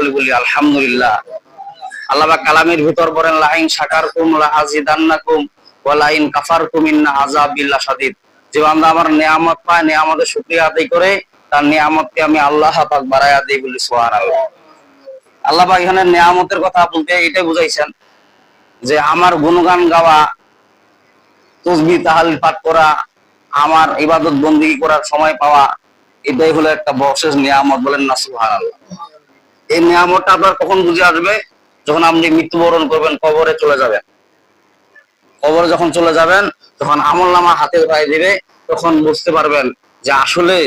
সকলে বলি আলহামদুলিল্লাহ। আল্লাহ পাক কালামের ভিতর বলেন লাইন শাকারতুম লাআযিদান্নাকুম ওয়া লাইন কাফারতুম ইন্না আযাবি লাশাদীদ। যে বান্দা আমার নিয়ামত পায়, নিয়ামতের শুকরিয়া আদায় করে, তার নিয়ামতকে আমি আল্লাহ পাক বাড়ায়া দেই বলি সুবহানাল্লাহ। আল্লাহ পাক এখানে নিয়ামতের কথা বলতে এটাই বুঝাইছেন যে আমার গুণগান গাওয়া, তাসবিহ তাহলিল পাঠ করা, আমার ইবাদত বন্দেগী করার সময় পাওয়া, এটাই হলো একটা বশেষ নিয়ামত, বলেন না সুবহানাল্লাহ। এই নিয়ামতটা আপনার কখন বুঝে আসবে? যখন আপনি মৃত্যুবরণ করবেন, কবরে চলে যাবেন। কবরে যখন চলে যাবেন, তখন আমলনামা হাতে পায়ে দিবে, তখন বুঝতে পারবেন যে আসলে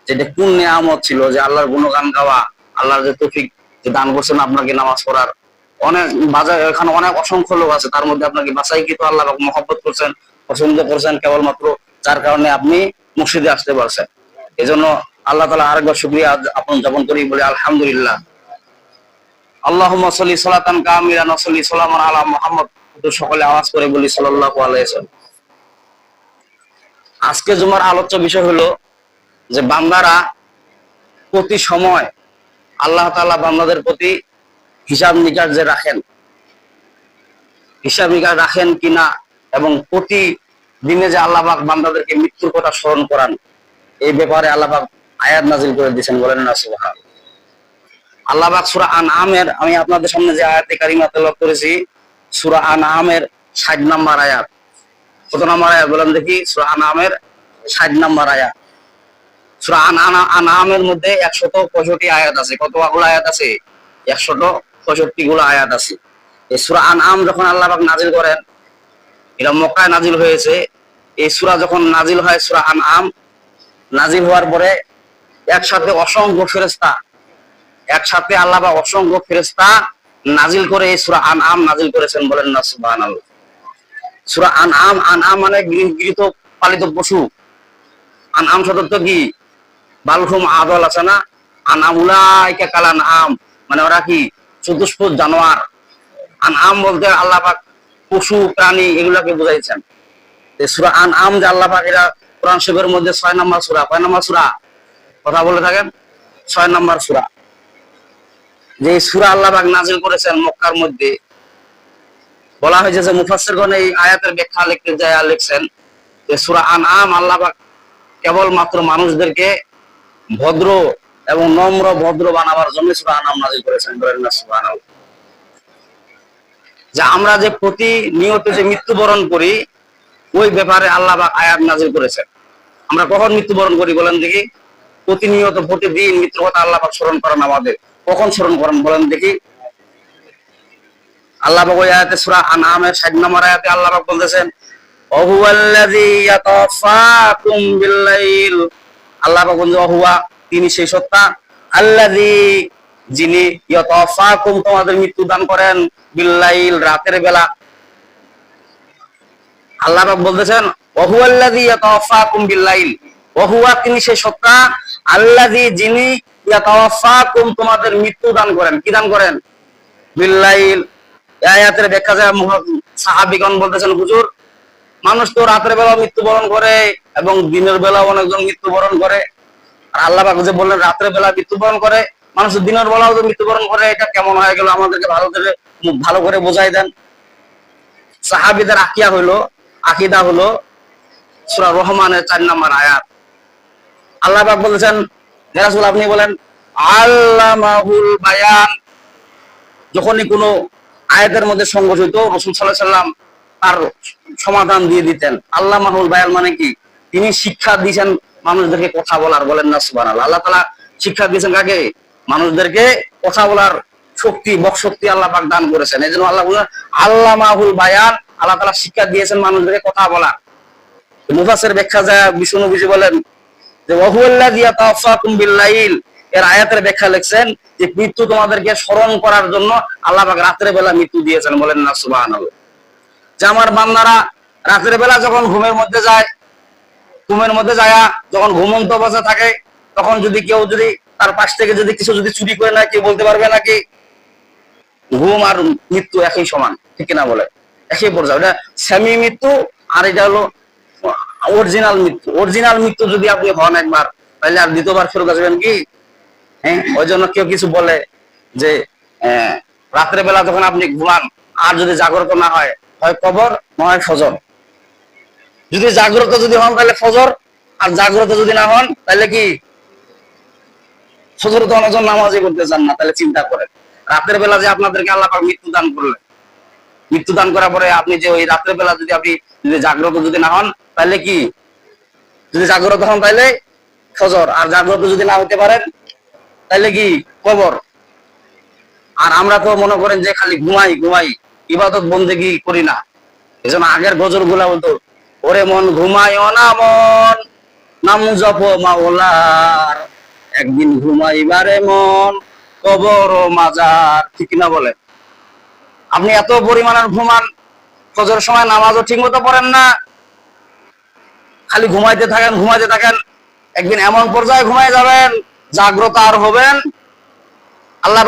যেটা কোন নিয়ামত ছিল, যে আল্লাহর গুণগান গাওয়া, আল্লাহর যে তৌফিক যে দান করছেন আপনাকে নামাজ পড়ার। অনেক বাজার এখানে অনেক অসংখ্য লোক আছে, তার মধ্যে আপনাকে বাছাইকৃত আল্লাহ মহব্বত করছেন, পছন্দ করছেন কেবলমাত্র, যার কারণে আপনি মসজিদে আসতে পারছেন। এই জন্য আল্লাহ তাআলা আরেকবার শুকরিয়া আপন যাপন করি, বলি আলহামদুলিল্লাহ। আল্লাহুম্মা সাল্লি সালাতান কামিলান ওয়া সাল্লি সালামান আলা মুহাম্মদ। তো সকলে আওয়াজ করে বলি সাল্লাল্লাহু আলাইহি ওয়াসাল্লাম। আজকে জুমার আলোচ্য বিষয় হলো যে বান্দারা প্রতি সময় আল্লাহ তাআলা বান্দাদের প্রতি হিসাব নিকাশ যে রাখেন, হিসাব নিকাশ রাখেন কিনা, এবং প্রতি দিনে যে আল্লাহ পাক বান্দাদেরকে মৃত্যুর কথা স্মরণ করান, এই ব্যাপারে আল্লাহ পাক আয়াত নাজিল করে দিয়েছেন, বলেন না সুবহানাল্লাহ। আল্লাহ পাক সূরা আনআমের, আমি আপনাদের সামনে যে আয়াতে কারিমা তেলাওয়াত করেছি, সূরা আনআমের 60 নম্বর আয়াত। কত নম্বর আয়াত বলেন দেখি? সূরা আনআমের 60 নম্বর আয়াত। সূরা আনআমের মধ্যে 165 আয়াত আছে। কতগুলো আয়াত আছে? 165 গুলো আয়াত আছে। এই সূরা আনআম যখন আল্লাহ পাক নাজিল করেন, এটা মক্কায় নাজিল হয়েছে। এই সূরা যখন নাজিল হয়, সূরা আনআম নাজিল হওয়ার পরে একসাথে অসংখ্য ফেরেশতা, একসাথে আল্লাহ পাক অসংখ্য ফেরেশতা নাজিল করে এই সূরা আনআম নাজিল করেছেন, বলেন না সুবহানাল্লাহ। সূরা আনআম, আনআম মানে গৃহীত পালিত পশু। আনআম শব্দ কি? বালহুম আদল আছে না, আনআমুলাইকা কালান আম, মানে ওরা কি চতুষ্পদ জানোয়ার। আনআম বলতে আল্লাহ পাক পশু প্রাণী এগুলাকে বুঝাইছেন। সূরা আনআম যে আল্লাহ পাক, এটা কোরআন শরীফের মধ্যে 6 নম্বর সূরা। কয় নম্বর সূরা? কথা বলে থাকেন, 6 নম্বর সূরা। যে সূরা আল্লাহ পাক নাজিল করেছেন মক্কার মধ্যে, বলা হয়েছে যে মুফাসসিরগণ এই আয়াতের ব্যাখ্যা লিখতে যায় লিখছেন যে সূরা আনআম আল্লাহ পাক কেবলমাত্র মানুষদেরকে ভদ্র এবং নম্র ভদ্র বানাবার জন্য সূরা আনআম নাজিল করেছেন, বলেন না সুবহানাল্লাহ। যে আমরা যে প্রতিনিয়ত যে মৃত্যুবরণ করি, ওই ব্যাপারে আল্লাহ পাক আয়াত নাজিল করেছেন। আমরা কখন মৃত্যুবরণ করি বলেন দেখি? প্রতিনিয়ত, প্রতিদিন মৃত্যুর কথা আল্লাহ পাক স্মরণ করেন আমাদের। কখন স্মরণ করেন বলেন দেখি? আল্লাহ পাক ওই আয়াতে সূরা আনআমের 60 নম্বর আয়াতে আল্লাহ পাক বলতেছেন ওহুয়াল্লাযী ইয়াতাওয়াফাকুম বিল্লাইল। আল্লাহ পাক বলেন ওহুয়া, তিনি সেই সত্তা, আল্লাযী যিনি ইয়াতাওয়াফাকুম তোমাদের মৃত্যু দান করেন, বিল্লাইল রাতের বেলা। আল্লাহ পাক বলতেছেন ওহুয়াল্লাযী ইয়াতাওয়াফাকুম বিল্লাইল, ওহুয়া তিনি সেই সত্তা, আল্লাযী যিনি ইয়াতাওয়াফাকুম তোমাদের মৃত্যু দান করেন। কি দান করেন? বিল্লাইল। এই আয়াতের ব্যাখ্যা যায় সাহাবীগণ বলতেছেন হুজুর, মানুষ তো রাতের বেলা মৃত্যুবরণ করে এবং দিনের বেলা অনেকজন মৃত্যুবরণ করে, আর আল্লাহ পাক যে বললেন রাতের বেলা মৃত্যুবরণ করে, মানুষ দিনের বেলাও যে মৃত্যুবরণ করে, এটা কেমন হয়ে গেল? আমাদেরকে ভালো করে বোঝাই দেন। সাহাবীদের আকীদা হলো সূরা রহমানের 4 নম্বর আয়াত। আল্লাহ পাক বলেছেন হে রাসূল আপনি বলেন আল্লামাহুল বায়ান। যখনই কোনো আয়াতের মধ্যে সংঘর্ষ হইতো, রাসূল সাল্লাল্লাহু আলাইহি ওয়াসাল্লাম তার সমাধান দিয়ে দিতেন। আল্লামাহুল বায়ান মানে কি? তিনি শিক্ষা দিয়েছেন মানুষদেরকে কথা বলার, বলেন না সুবহানাল্লাহ। আল্লাহ তাআলা শিক্ষা দিয়েছেন কাকে? মানুষদেরকে কথা বলার শক্তি, বকশক্তি আল্লাহ পাক দান করেছেন। এই জন্য আল্লাহ বলেন আল্লামাহুল বায়ান, আল্লাহ তাআলা শিক্ষা দিয়েছেন মানুষদেরকে কথা বলা। মুফাসসির ব্যাখ্যা যায় বিষ্ণু নবীজি বলেন যে ওয়াহুয়াল্লাযী ইয়াতাওয়াফাকুম বিল্লাইল, এর আয়াতের ব্যাখ্যা লিখছেন যে মৃত্যু তোমাদেরকে স্মরণ করার জন্য আল্লাহ পাক রাতের বেলা মৃত্যু দিয়েছেন, বলেন না সুবহানাল্লাহ। যে আমার বান্দারা রাতের বেলা যখন ঘুমের মধ্যে যায়, যখন ঘুমন্ত অবস্থা থাকে, তখন যদি কেউ তার পাশ থেকে কিছু চুরি করে নেয়, কেউ বলতে পারবে নাকি? ঘুম আর মৃত্যু একই সমান, ঠিক না বলে? একই পর্যায়ে। এটা সেমি মৃত্যু, আর এটা হলো অরিজিনাল মৃত্যু। অরিজিনাল মৃত্যু যদি আপনি হন একবার, তাহলে আর দ্বিতীয়বার ফেরত আসবেন কি? হ্যাঁ, ওই জন্য কেউ কিছু বলে যে রাত্রে বেলা যখন আপনি ঘুমান আর যদি জাগ্রত না হয়, হয় কবর নয় ফজর। যদি জাগ্রত যদি হন তাহলে ফজর, আর জাগ্রত যদি না হন তাহলে কি ফজর তো অনেকজন নামাজই করতে চান না। তাহলে চিন্তা করেন রাতের বেলা যে আপনাদেরকে আল্লাহ পাক মৃত্যু দান করলেন, মৃত্যু দান করার পরে আপনি যে ওই রাতের বেলা যদি আপনি যদি জাগ্রত যদি না হন তাহলে কি, যদি জাগ্রত হন তাহলে ফজর, আর জাগ্রত যদি না হতে পারেন তাহলে কি কবর। আর আমরা তো মনে করেন যে খালি ঘুমাই ঘুমাই, ইবাদত বন্দেগী করি না। এই জন্য আগের গজল গুলা বলতো, ওরে মন ঘুমায়ও না মন, নাম জপ মাওলার, একদিন ঘুমাইবারে মন কবর ও মাজার। ঠিক না বলে? আপনি এত পরিমাণের ঘুমান, ফজর সময় নামাজও ঠিক মতো পড়েন না, খালি ঘুমাইতে থাকেন ঘুমাইতে থাকেন, একদিন এমন পর্যায়ে ঘুমাই যাবেন জাগ্রত আর হবেন আল্লাহ